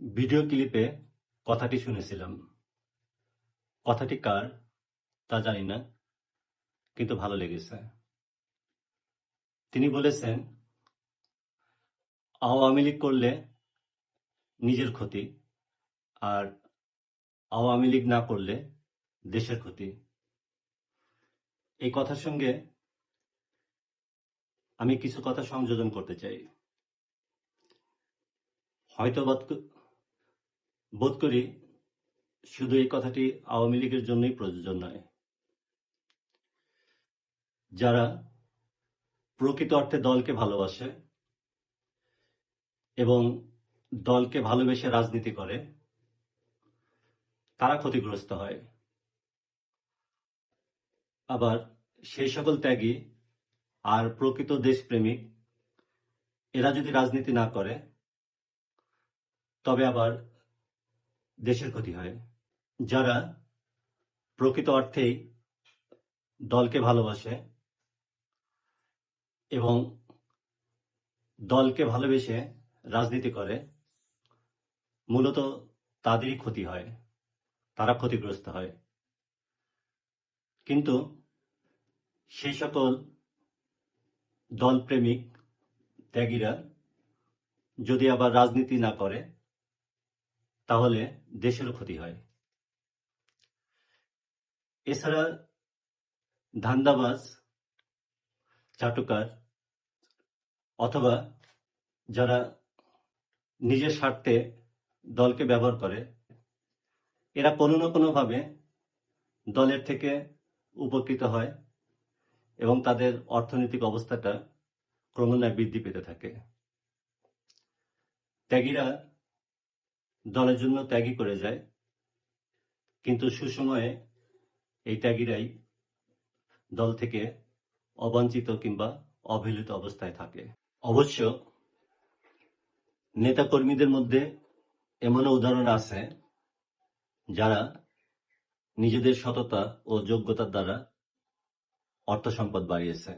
Video ক্লিপে কথাটি শুনেছিলাম। কথাটি কার তা জানি না, কিন্তু ভালো লেগেছে। তিনি বলেছেন, আওয়ামী লীগ করলে নিজের ক্ষতি, আর আওয়ামী লীগ না করলে দেশের ক্ষতি। এই কথার সঙ্গে আমি কিছু কথা সংযোজন করতে চাই। হয়তো বোধ করি শুধু এই কথাটি আওয়ামী লীগের জন্যই প্রযোজ্য নয়। যারা প্রকৃত অর্থে দলকে ভালোবাসে এবং দলকে ভালোবেসে রাজনীতি করে, তারা ক্ষতিগ্রস্ত হয়। আবার সেই সকল ত্যাগী আর প্রকৃত দেশপ্রেমিক এরা যদি রাজনীতি না করে, তবে আবার দেশের ক্ষতি হয়। যারা প্রকৃত অর্থেই দলকে ভালোবাসে এবং দলকে ভালোবেসে রাজনীতি করে, মূলত তাদেরই ক্ষতি হয়, তারা ক্ষতিগ্রস্ত হয়। কিন্তু সেই সকল দলপ্রেমিক ত্যাগীরা যদি আবার রাজনীতি না করে, তাহলে দেশেরও ক্ষতি হয়। এছাড়া ধান্দাবাজ, চাটুকার অথবা যারা নিজের স্বার্থে দলকে ব্যবহার করে, এরা কোনো না কোনোভাবে দলের থেকে উপকৃত হয় এবং তাদের অর্থনৈতিক অবস্থাটা ক্রমান্বয়ে বৃদ্ধি পেতে থাকে। ত্যাগীরা দলের জন্য ত্যাগী করে যায়, কিন্তু সুসময়ে এই ত্যাগীরাই দল থেকে অবাঞ্ছিত কিংবা অবহেলিত অবস্থায় থাকে। অবশ্য নেতাকর্মীদের মধ্যে এমনও উদাহরণ আছে যারা নিজেদের সততা ও যোগ্যতার দ্বারা অর্থ সম্পদ বাড়িয়েছে।